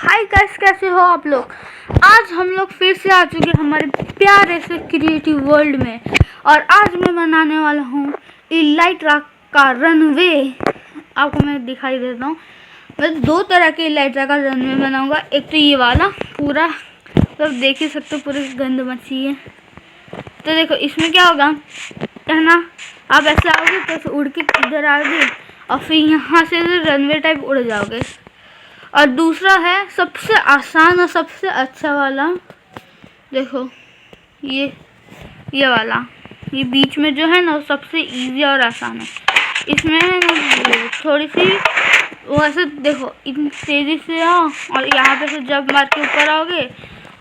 Hi guys, कैसे हो आप लोग। आज हम लोग फिर से आ चुके हमारे प्यारे से क्रिएटिव वर्ल्ड में। और आज मैं बनाने वाला हूँ इलाइट्रा का रनवे। आपको मैं दिखाई देता हूँ। मैं दो तरह के इलाइट्रा का रनवे बनाऊंगा। एक तो ये वाला पूरा, तो देख ही सकते हो पूरी गंद मची है। तो देखो इसमें क्या होगा है ना, आप ऐसे आओगे तो उड़ के इधर आओगे और फिर यहाँ से रनवे टाइप उड़ जाओगे। और दूसरा है सबसे आसान और सबसे अच्छा वाला, देखो ये वाला, ये बीच में जो है ना वो सबसे इजी और आसान है। इसमें है ना थोड़ी सी वो ऐसे देखो इतनी तेज़ी से आओ और यहाँ पे से जब मार के ऊपर आओगे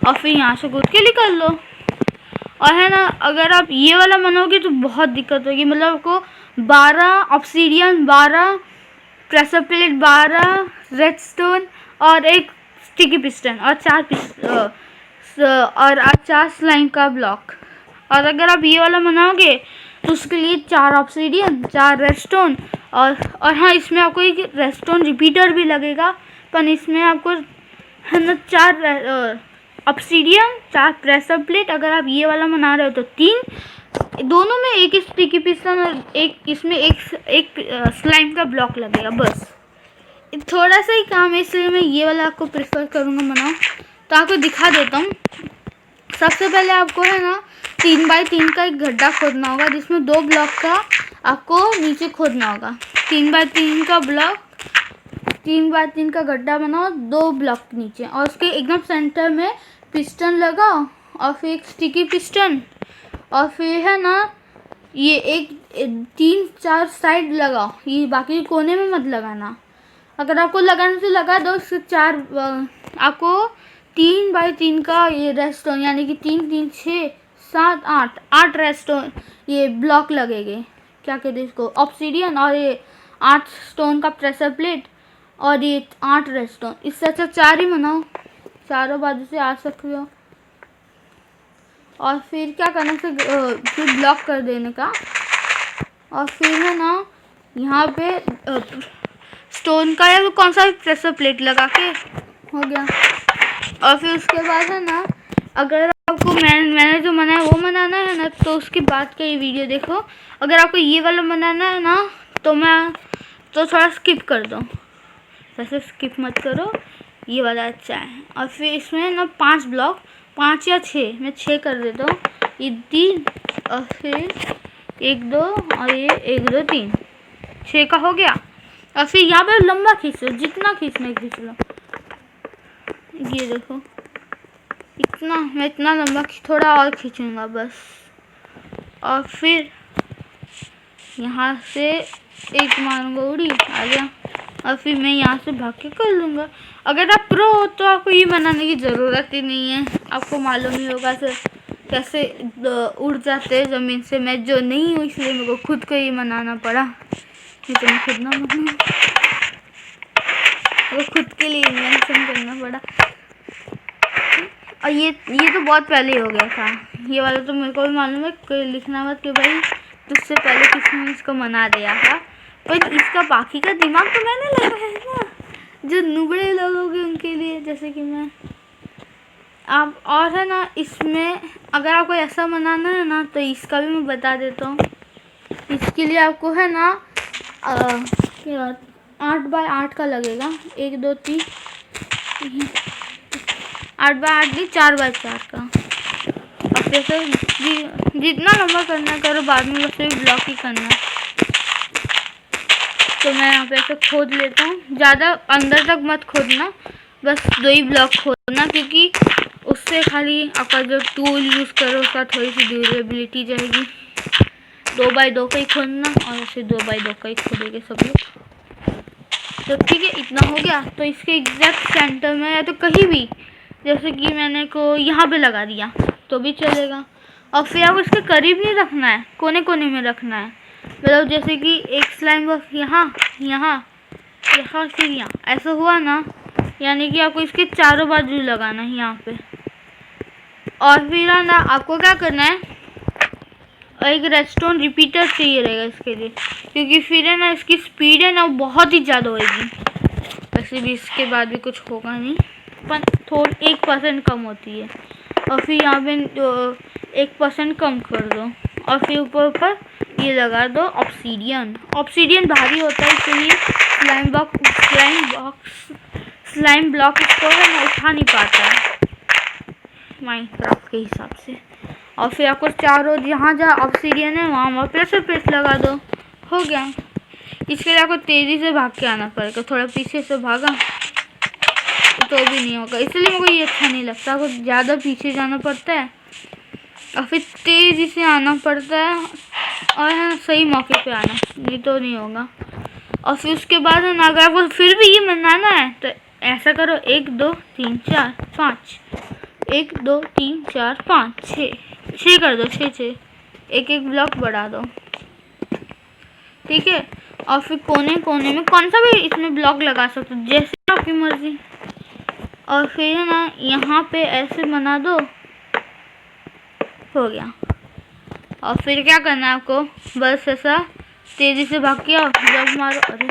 और फिर यहाँ से कूद के निकल लो। और है ना, अगर आप ये वाला बनाओगे तो बहुत दिक्कत होगी। मतलब आपको 12 ऑब्सीडियन, 12 प्रेशर प्लेट, 12 रेडस्टोन और एक स्टिकी पिस्टन और 4 स्लाइम का ब्लॉक। और अगर आप ये वाला बनाओगे तो उसके लिए 4 ऑब्सीडियन, 4 रेडस्टोन और हाँ, इसमें आपको एक रेडस्टोन रिपीटर भी लगेगा। पर इसमें आपको है ना 4 ऑब्सीडियन, 4 प्रेशर प्लेट। अगर आप ये वाला बना रहे हो तो 3, दोनों में एक स्टिकी पिस्टन और एक इसमें एक स्लाइम का ब्लॉक लगेगा। बस थोड़ा सा ही काम है, इसलिए मैं ये वाला आपको प्रेफर करूँगा बनाओ। तो आपको दिखा देता हूँ। सबसे पहले आपको है ना 3 बाई 3 का एक गड्ढा खोदना होगा, जिसमें 2 ब्लॉक का आपको नीचे खोदना होगा। 3 बाई 3 का ब्लॉक, 3 बाई 3 का गड्ढा बनाओ 2 ब्लॉक नीचे, और उसके एकदम सेंटर में पिस्टन लगाओ और फिर एक स्टिकी पिस्टन। और फिर है ना ये एक 3-4 साइड लगाओ, ये बाकी कोने में मत लगाना। अगर आपको लगाना तो लगा दो। उससे 4 आपको 3 बाई 3 का ये रेडस्टोन, यानी कि 3 3 6 7 8 रेडस्टोन ये ब्लॉक लगेंगे। क्या कहते हैं इसको, ऑब्सीडियन। और ये 8 स्टोन का प्रेशर प्लेट और ये 8 रेडस्टोन। इससे अच्छा 4 ही बनाओ, चारों बाजू से आ सकते हो। और फिर क्या करना से फिर ब्लॉक कर देने का। और फिर है ना यहाँ पे स्टोन का या कौन सा प्रेशर प्लेट लगा के हो गया। और फिर उसके बाद है ना, अगर आपको मैंने जो बनाया वो बनाना है ना, तो उसके बाद का ये वीडियो देखो। अगर आपको ये वाला बनाना है ना तो थोड़ा स्किप कर दो। वैसे स्किप मत करो, ये वाला अच्छा है। और फिर इसमें ना 5 ब्लॉक, 5 या 6, मैं 6 कर देता हूँ। ये 3 और फिर 1 2 और ये 1 2 3, 6 का हो गया। और फिर यहाँ पे लंबा खींच लो, जितना खींचना है खींच लो। ये देखो इतना, मैं इतना लंबा थोड़ा और खींचूंगा बस। और फिर यहाँ से एक मारूंगा, उड़ी आ गया। और फिर मैं यहाँ से भाग के कर लूँगा। अगर आप प्रो हो तो आपको ये बनाने की ज़रूरत ही नहीं है। आपको मालूम ही होगा सर कैसे उड़ जाते हैं ज़मीन से। मैं जो नहीं हूँ इसलिए मेरे को खुद को ये बनाना पड़ा। तो मैं खुद ना बनाऊँ, वो खुद के लिए इन्वेंशन करना पड़ा। और ये तो बहुत पहले हो गया था। ये वाला तो मेरे को भी मालूम है, कोई लिखना मत कि भाई तुझसे पहले किसी ने इसको बना दिया था। पर इसका बाकी का दिमाग तो मैंने लगाया है ना, जो नुबड़े लोग होंगे उनके लिए, जैसे कि मैं। आप और है ना, इसमें अगर आपको ऐसा बनाना है ना तो इसका भी मैं बता देता हूँ। इसके लिए आपको है ना 8 बाई 8 का लगेगा। 1 2 3 8 बाई 8 नहीं, 4 बाई 4 का। और जैसे जितना लंबा करना करो, बाद में बस एक ब्लॉक ही करना। तो मैं यहाँ पे ऐसे खोद लेता हूँ। ज़्यादा अंदर तक मत खोदना, बस 2 ही ब्लॉक खोदना, क्योंकि उससे खाली आपका जो टूल यूज़ करो उसका थोड़ी सी ड्यूरेबिलिटी जाएगी। 2 बाई 2 का ही खोदना, और ऐसे 2 बाई 2 का ही खोदेंगे सब लोग। तो ठीक है, इतना हो गया। तो इसके एग्जैक्ट सेंटर में या तो कहीं भी, जैसे कि मैंने को यहाँ पे लगा दिया तो भी चलेगा। और फिर आपको इसके करीब नहीं रखना है, कोने कोने में रखना है। मतलब जैसे कि एक स्लाइम बॉक्स यहाँ फिर यहाँ, ऐसा हुआ ना, यानी कि आपको इसके चारों बाजू लगाना है यहाँ पे। और फिर ना आपको क्या करना है, एक रेडस्टोन रिपीटर चाहिए रहेगा इसके लिए, क्योंकि फिर है ना इसकी स्पीड है ना वो बहुत ही ज़्यादा होएगी। वैसे भी इसके बाद भी कुछ होगा नहीं। पर थोड़ी 1% कम होती है। और फिर यहाँ पे 1% कम कर दो और फिर ऊपर ये लगा दो ऑब्सीडियन। ऑब्सीडियन भारी होता है इसलिए स्लाइम ब्लॉक इसको ना उठा नहीं पाता है माइनक्राफ्ट के हिसाब से। और फिर आपको चारों जहाँ जहाँ ऑब्सीडियन है वहाँ प्रेशर प्रेस लगा दो, हो गया। इसके लिए आपको तेज़ी से भाग के आना पड़ेगा, थोड़ा पीछे से भागा तो भी नहीं होगा, इसलिए मुझे ये अच्छा नहीं लगता। आपको ज़्यादा पीछे जाना पड़ता है और फिर तेज़ी से आना पड़ता है और है सही मौके पे आना, नहीं तो नहीं होगा। और फिर उसके बाद है ना अगर आपको फिर भी ये मनाना है तो ऐसा करो 1 2 3 4 5, 1 2 3 4 5 6 कर दो, 6 एक एक ब्लॉक बढ़ा दो, ठीक है। और फिर कोने कोने में कौन सा भी इसमें ब्लॉक लगा सकते हो जैसे आपकी मर्जी। और फिर है ना यहाँ पे ऐसे बना दो, हो गया। और फिर क्या करना है आपको, बस ऐसा तेज़ी से भाग के आओ, जब मारो, अरे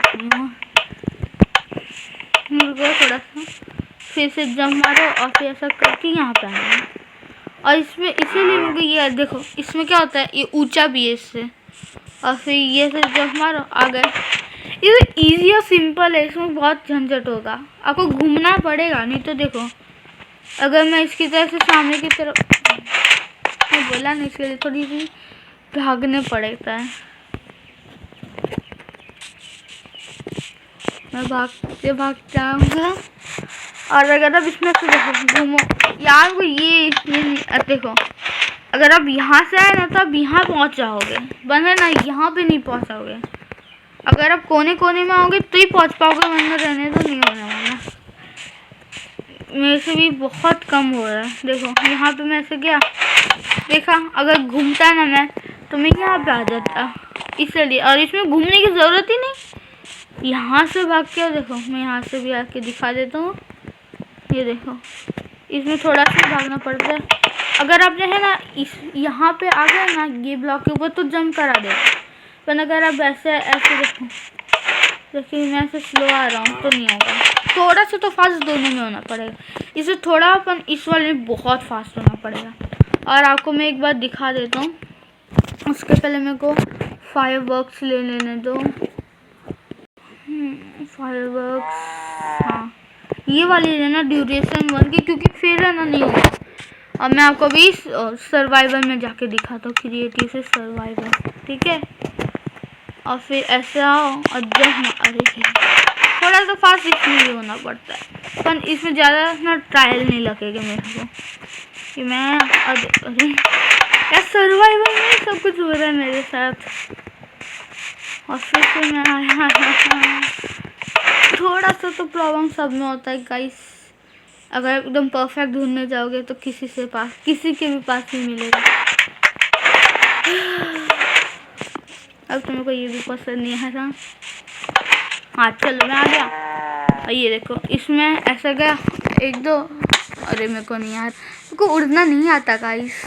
मुर्गा थोड़ा सा, फिर से जंप मारो और फिर ऐसा करके यहाँ पे आना। और इसमें इसीलिए मुझे ये देखो इसमें क्या होता है, ये ऊंचा भी है इससे। और फिर ये से जंप मारो, आ गए। ये इजी और सिंपल है, इसमें बहुत झंझट होगा, आपको घूमना पड़ेगा। नहीं तो देखो अगर मैं इसकी तरफ से सामने की तरफ बोला नहीं, इसके लिए थोड़ी सी भागने पड़ता है। मैं भागते भागते आऊँगा। और अगर आप इसमें से देखो घूमो यार, वो ये देखो अगर आप यहाँ से आए ना तो आप यहाँ पहुँच जाओगे, वरना ना यहाँ पे नहीं पहुँच पाओगे। अगर आप कोने कोने में आओगे तो ही पहुँच पाओगे, वरना रहने तो नहीं होने वाला। मेरे से भी बहुत कम हो रहा है, देखो यहाँ पे मैं ऐसे गया, देखा अगर घूमता ना मैं तो मैं यहाँ पे आ जाता, इसलिए। और इसमें घूमने की ज़रूरत ही नहीं, यहाँ से भाग के देखो, मैं यहाँ से भी आके दिखा देता हूँ। ये देखो इसमें थोड़ा सा भागना पड़ता है। अगर आपने है ना इस यहाँ पे आ गए ना ये ब्लॉक के ऊपर तो जंप करा देगा, पर अगर आप ऐसे देखो, देखिए मैं ऐसे स्लो आ रहा हूँ तो नहीं होगा। थोड़ा सा तो फास्ट दोनों में होना पड़ेगा, इसे थोड़ा अपन इस वाले में बहुत फास्ट होना पड़ेगा। और आपको मैं एक बार दिखा देता हूँ, उसके पहले मेरे को फायरवर्क्स ले लेने दो। फायरवर्क्स, हाँ ये वाली लेना ड्यूरेशन 1 की, क्योंकि फिर है ना नहीं होगा। और मैं आपको भी सर्वाइवल में जाके दिखाता हूँ, क्रिएटिव से सर्वाइवल, ठीक है। और फिर ऐसे आओ और जब अरे थोड़ा सा फास्ट इसमें भी होना पड़ता है, पर इसमें ज़्यादा ना ट्रायल नहीं लगेगा मेरे को कि मैं अरे यार सर्वाइवल में सब कुछ हो रहा है मेरे साथ। और फिर से मैं आया थोड़ा सा तो प्रॉब्लम सब में होता है गाइस। अगर एकदम परफेक्ट ढूंढने जाओगे तो किसी के भी पास नहीं मिलेगा। अब तुम्हें को ये भी पसंद नहीं है ना, हाँ चलो मैं आ गया। और ये देखो इसमें ऐसा गया 1 2, अरे मेरे को नहीं यार, मेरे को उड़ना नहीं आता गाइस।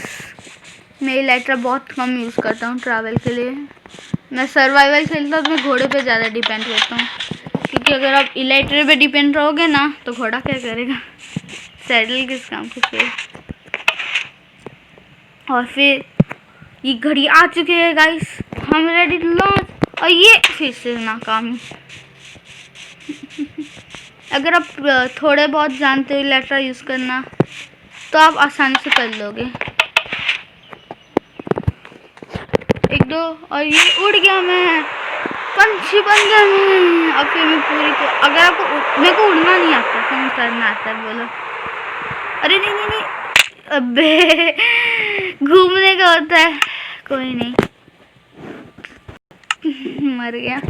मैं इलाइट्रा बहुत कम यूज़ करता हूँ ट्रैवल के लिए। मैं सर्वाइवल खेलता हूँ तो मैं घोड़े पे ज़्यादा डिपेंड करता हूँ, क्योंकि अगर आप इलाइट्रे पे डिपेंड रहोगे ना तो घोड़ा क्या करेगा, सैडल किस काम के फिर। और फिर ये घड़ी आ चुकी है गाइस, हम रेडी टू लॉन्च। और ये फिर से नाकामी। अगर आप थोड़े बहुत जानते हो इलाइट्रा यूज़ करना तो आप आसानी से कर लोगे। 1 2 और ये उड़ गया, मैं पंछी बन गया मैं। और फिर मैं पूरी को, अगर आपको मेरे को उड़ना नहीं आता तो करना आता है बोलो, अरे नहीं अबे घूमने का होता है, कोई नहीं मर गया।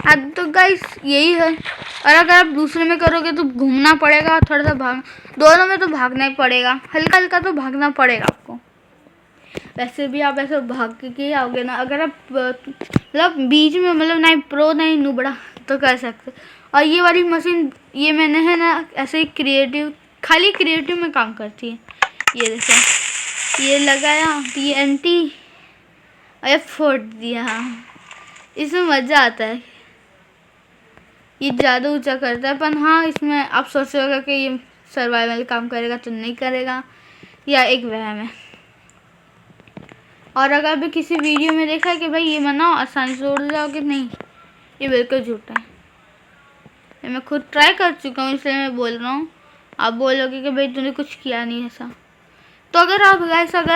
अब तो गाइस यही है। और अगर आप दूसरे में करोगे तो घूमना पड़ेगा, थोड़ा सा भाग, दोनों में तो भागना ही पड़ेगा, हल्का हल्का तो भागना पड़ेगा आपको। वैसे भी आप ऐसे भाग के आओगे ना, अगर आप मतलब बीच में मतलब नहीं प्रो नहीं नुबड़ा तो कर सकते। और ये वाली मशीन ये मैंने है ना ऐसे ही खाली क्रिएटिव में काम करती है। ये देखो ये लगाया TNT और फोड़ दिया, इसमें मज़ा आता है। ये ज़्यादा ऊंचा करता है, पर हाँ इसमें आप सोच रहे होगा कि ये सर्वाइवल काम करेगा तो नहीं करेगा, या एक वहम है। और अगर भी किसी वीडियो में देखा है कि भाई ये बनाओ आसानी से उड़ जाओगे, नहीं, ये बिल्कुल झूठा है। ये मैं खुद ट्राई कर चुका हूँ, इसलिए मैं बोल रहा हूँ। आप बोलोगे कि भाई तूने कुछ किया नहीं ऐसा। तो अगर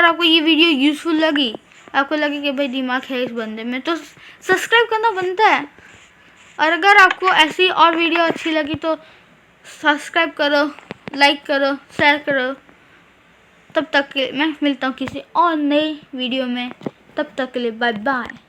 आपको ये वीडियो यूज़फुल लगी, आपको लगे कि भाई दिमाग है इस बंदे में, तो सब्सक्राइब करना बनता है। और अगर आपको ऐसी और वीडियो अच्छी लगी तो सब्सक्राइब करो, लाइक करो, शेयर करो। तब तक के मैं मिलता हूँ किसी और नए वीडियो में। तब तक के लिए बाय बाय।